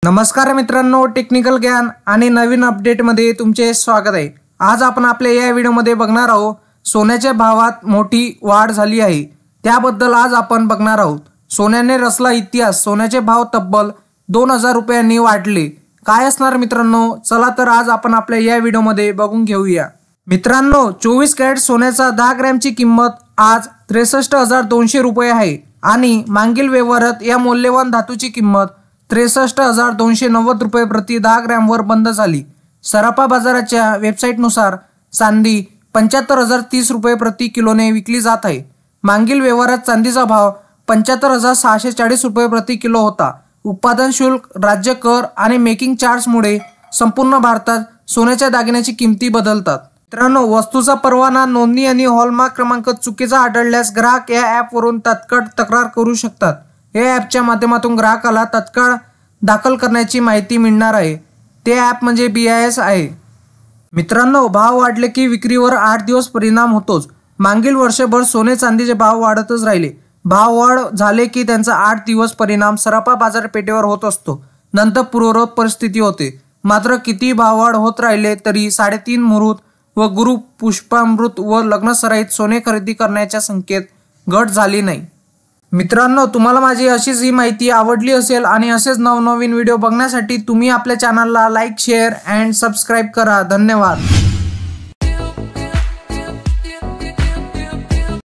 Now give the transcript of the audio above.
नमस्कार मित्रांनो, टेक्निकल ज्ञान आणि नवीन अपडेटमध्ये तुमचे स्वागत आहे। आज आपण आपल्या या व्हिडिओमध्ये बघणार आहोत सोन्याच्या भावात मोठी वाढ झाली आहे, त्याबद्दल आज आपण बघणार आहोत। सोन्याने रचला इतिहास, सोन्याचे भाव तब्बल 2000 रुपयांनी वाढले। काय असणार मित्रांनो, चला तर आज आपण आपल्या या व्हिडिओमध्ये बघून घेऊया। मित्रांनो, 24 कॅरेट सोन्याचा 10 ग्रॅमची किंमत आज 63,200 रुपये आहे आणि मागील व्यवहारात या मौल्यवान धातूची किंमत 63,290 रुपये प्रति 10 ग्रॅमवर बंद झाली। सराफा बाजाराच्या वेबसाईटनुसार चांदी 75,030 रुपये प्रति किलोने विकली जात आहे। मागील व्यवहारात चांदीचा भाव 75,640 रुपये प्रति किलो होता। उत्पादन शुल्क, राज्य कर आणि मेकिंग चार्जमुळे संपूर्ण भारतात सोन्याच्या दागिन्याची किमती बदलतात। मित्रांनो, वस्तूचा परवाना, नोंदणी आणि हॉलमार्क क्रमांक चुकीचा आढळल्यास ग्राहक या ॲपवरून तात्काळ तक्रार करू शकतात। या ॲपच्या माध्यमातून ग्राहकाला तात्काळ दाखल करण्याची माहिती मिळणार आहे। ते ॲप म्हणजे BIS आहे। मित्रांनो, भाव वाढले की विक्रीवर 8 दिवस परिणाम होतोच। मागील वर्षभर सोने चांदीचे भाव वाढतच राहिले। भाव वाढ झाले की त्यांचा 8 दिवस परिणाम सराफा बाजारपेठेवर होत असतो, नंतर पूर्ववत परिस्थिती होते। मात्र किती भाववाढ होत राहिले तरी 3.5 मुहूर्त व गुरु पुष्पामृत व लग्नसराईत सोने खरेदी करण्याच्या संख्येत घट झाली नाही। मित्रांनो, तुम्हाला माझी अशीच ही माहिती आवडली असेल आणि असेच नवनवीन व्हिडिओ बघण्यासाठी तुम्ही आपल्या चॅनलला लाईक, शेअर अँड सबस्क्राईब करा। धन्यवाद।